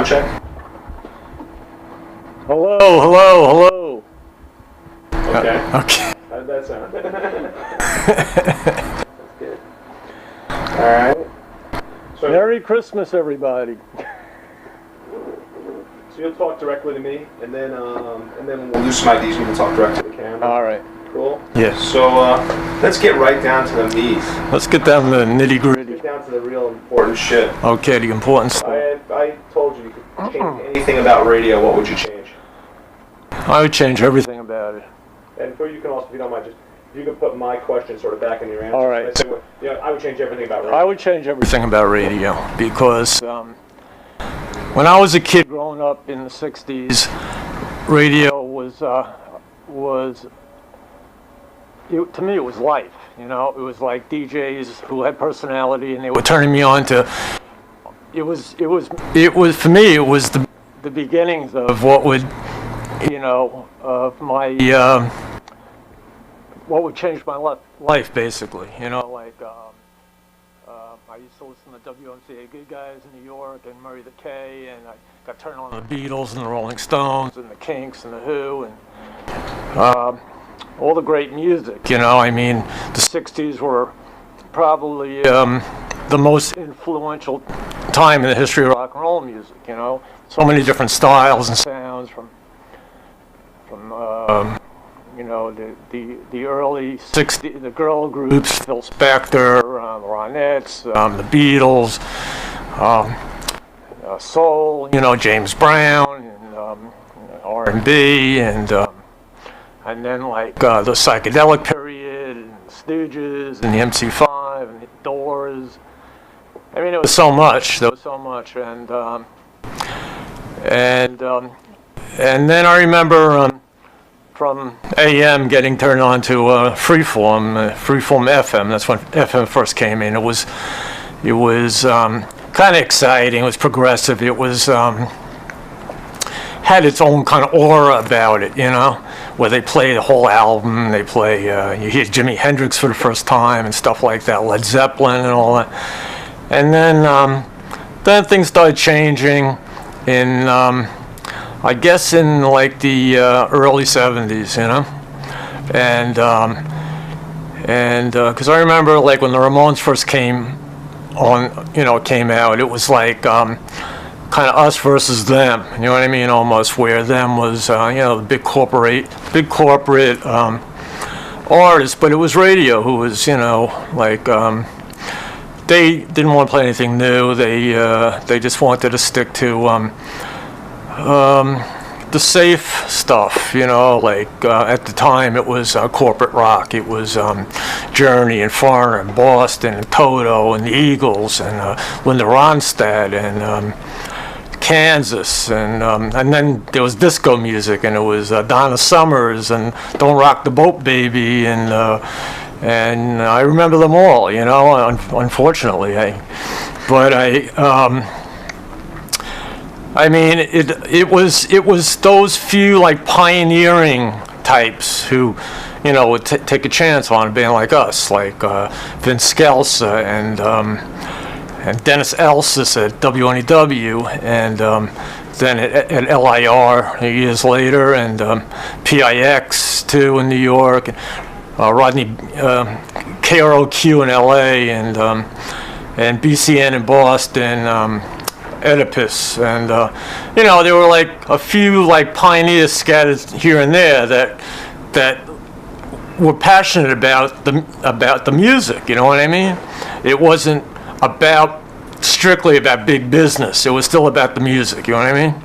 Check. Hello, hello, hello. Okay. Okay. How did that sound? That's good. All right. So, Merry Christmas, everybody. So you'll talk directly to me, and then we'll do some IDs and we'll talk directly to the camera. All right. Cool. Yes. So let's get right down to the meat. Let's get down to the nitty Let's gritty. get down to the real important shit. Okay, the important stuff. I told you could change anything about radio. What would you change? I would change everything about it. And for you can also, if you don't mind, just you can put my question sort of back in your answer. All right. I would change everything about radio. I would change everything about radio because when I was a kid growing up in the '60s, radio to me it was life. You know, it was like DJs who had personality, and they were turning me on to. It was for me. It was the beginnings of what would, of my what would change my life basically. You know, like. I used to listen to WMCA Good Guys in New York and Murray the K, and I got turned on to the Beatles and the Rolling Stones and the Kinks and the Who and all the great music. You know, I mean, the '60s were probably the most influential time in the history of rock and roll music. You know, so many different styles and sounds from the early '60s, the girl groups, Phil Spector, the Ronettes, the Beatles, soul, James Brown, and R&B, and then like the psychedelic period, and the Stooges, and the MC5, and the Doors. I mean, it was so much. There was so much, and then I remember. From AM getting turned on to freeform FM. That's when FM first came in. It was kind of exciting. It was progressive. It was had its own kind of aura about it, where they play the whole album. They play you hear Jimi Hendrix for the first time and stuff like that, Led Zeppelin and all that. And then things started changing in. I guess in like the early '70s, and because I remember like when the Ramones first came out, it was like kind of us versus them, you know what I mean? Almost where them was the big corporate artists, but it was radio who was they didn't want to play anything new. They just wanted to stick to. The safe stuff, at the time it was corporate rock. It was Journey and Foreigner and Boston and Toto and the Eagles and Linda Ronstadt and Kansas and then there was disco music and it was Donna Summers and Don't Rock the Boat Baby and I remember them all, unfortunately. I mean, it was those few like pioneering types who, would take a chance on being like us, like Vince Scelsa and Dennis Elsis at WNEW, and then at LIR years later, and PIX too in New York, and Rodney KROQ in LA, and BCN in Boston. Oedipus, and there were like a few like pioneers scattered here and there that were passionate about the music. You know what I mean? It wasn't strictly about big business. It was still about the music. You know what I mean?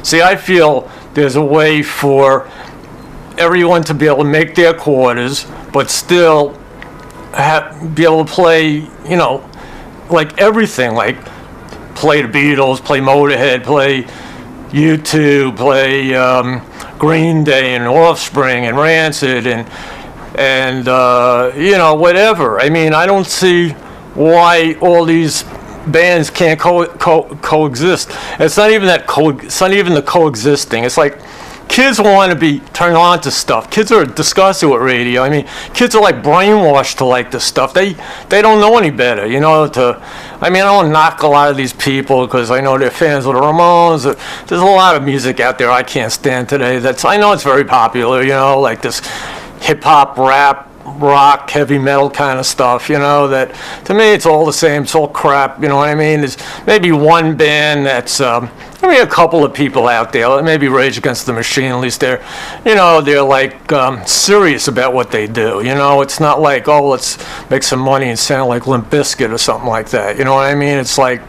See, I feel there's a way for everyone to be able to make their quarters, but still be able to play. Like everything, like. Play the Beatles, play Motorhead, play U2, play Green Day and Offspring and Rancid and whatever. I mean, I don't see why all these bands can't coexist. It's not even that it's not even the coexisting. It's like kids want to be turned on to stuff. Kids are disgusted with radio. I mean, kids are like brainwashed to like this stuff. They don't know any better, you know. I mean, I don't knock a lot of these people because I know they're fans of the Ramones. There's a lot of music out there I can't stand today. I know it's very popular, you know, like this hip hop, rap, rock, heavy metal kind of stuff, you know, that to me it's all the same, it's all crap, you know what I mean? There's maybe one band that's, a couple of people out there, maybe Rage Against the Machine, at least they're like serious about what they do, you know? It's not like, oh, let's make some money and sound like Limp Bizkit or something like that, you know what I mean? It's like,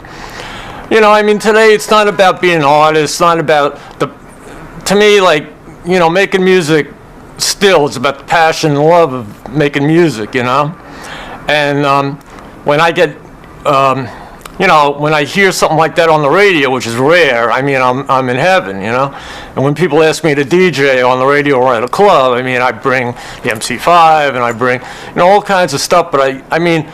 you know, I mean, today it's not about being an artist, it's not about to me, like, you know, making music. Still, it's about the passion and love of making music, you know. And when I get, you know, when I hear something like that on the radio, which is rare, I mean, I'm in heaven, you know. And when people ask me to DJ on the radio or at a club, I mean, I bring the MC5 and I bring, you know, all kinds of stuff. But I mean,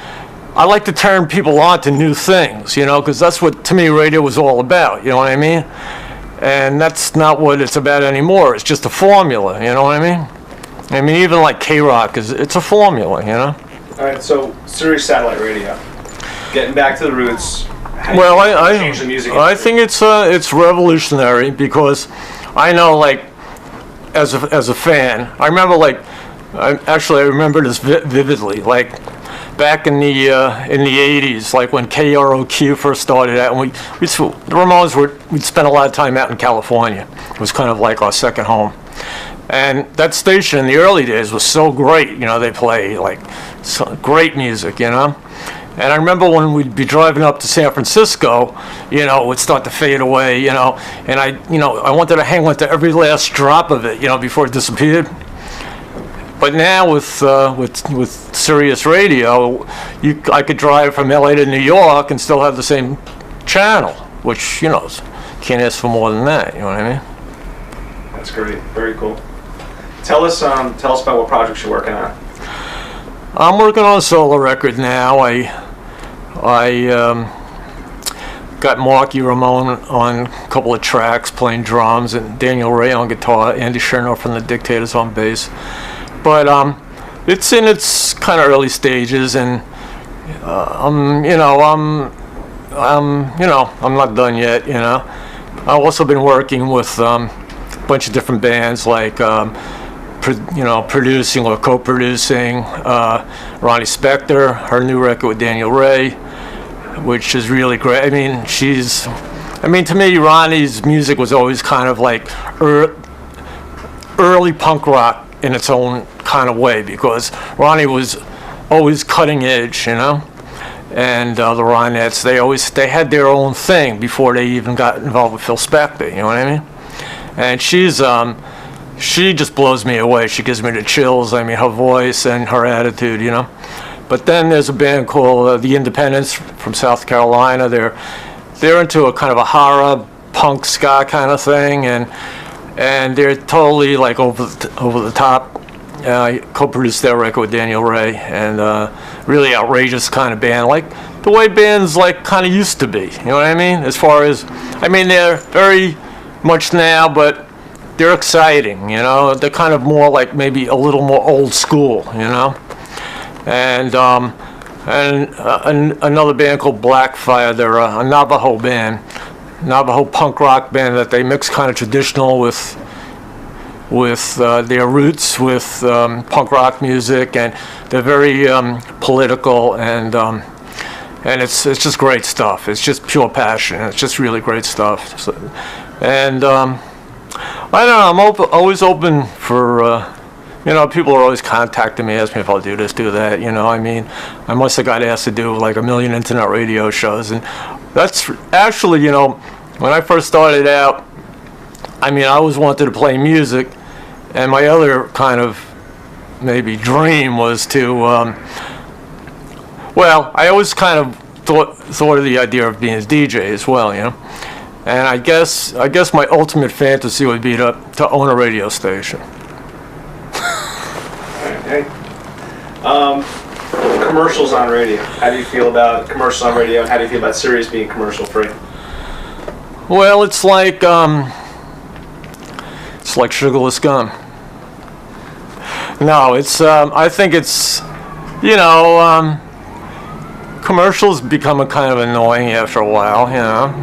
I like to turn people on to new things, you know, because that's what, to me, radio was all about, you know what I mean? And that's not what it's about anymore. It's just a formula, you know what I mean? I mean, even like K-Rock, it's a formula, you know? All right, so Sirius Satellite Radio. Getting back to the roots. Well, I change the music. I think it's revolutionary because I know, like, as a fan, I remember, like, I remember this vividly, like, back in the 80s, like when KROQ first started out, and the Ramones we'd spend a lot of time out in California. It was kind of like our second home. And that station in the early days was so great, you know, they play like great music, you know. And I remember when we'd be driving up to San Francisco, you know, it would start to fade away, you know, and I wanted to hang on to every last drop of it, you know, before it disappeared. But now with Sirius Radio, I could drive from LA to New York and still have the same channel, which, you know, can't ask for more than that. You know what I mean? That's great. Very cool. Tell us about what projects you're working on. I'm working on a solo record now. I got Marky Ramone on a couple of tracks playing drums and Daniel Ray on guitar, Andy Chernow from the Dictators on bass. But it's in its kind of early stages, and I'm not done yet. You know, I've also been working with a bunch of different bands, like producing or co-producing Ronnie Spector, her new record with Daniel Ray, which is really great. I mean, to me, Ronnie's music was always kind of like early punk rock in its own kind of way, because Ronnie was always cutting edge, you know, and the Ronettes, they had their own thing before they even got involved with Phil Spector, you know what I mean? And she just blows me away. She gives me the chills. I mean, her voice and her attitude, you know. But then there's a band called The Independents from South Carolina. They're into a kind of a horror punk ska kind of thing, and they're totally like over the top. I co-produced their record with Daniel Ray, and really outrageous kind of band, like the way bands like kind of used to be. You know what I mean? As far as, I mean, they're very much now, but they're exciting. You know, they're kind of more like maybe a little more old school. You know, and another band called Blackfire. They're a Navajo band. Navajo punk rock band that they mix kind of traditional with their roots with punk rock music, and they're very political, and it's just great stuff. It's just pure passion. It's just really great stuff. So, and I don't know. I'm always open for. You know, people are always contacting me, asking me if I'll do this, do that. You know, I mean, I must have got asked to do like 1 million internet radio shows, and that's actually, you know, when I first started out, I mean, I always wanted to play music, and my other kind of maybe dream was to, well, I always kind of thought of the idea of being a DJ as well, you know, and I guess my ultimate fantasy would be to own a radio station. Okay. Commercials on radio. How do you feel about commercials on radio, and how do you feel about Sirius being commercial free? Well, it's like It's like sugarless gum. No, it's, I think it's, you know, commercials become a kind of annoying after a while, you know.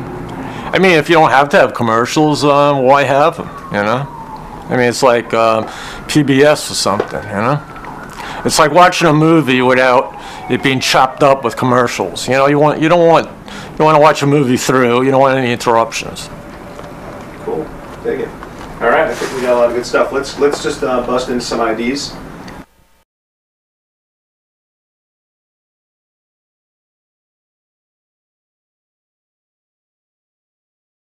I mean, if you don't have to have commercials, why have them, you know? I mean, it's like PBS or something, you know? It's like watching a movie without it being chopped up with commercials. You know, you want to watch a movie through. You don't want any interruptions. Cool. Dig it. All right, I think we got a lot of good stuff. Let's just bust into some IDs.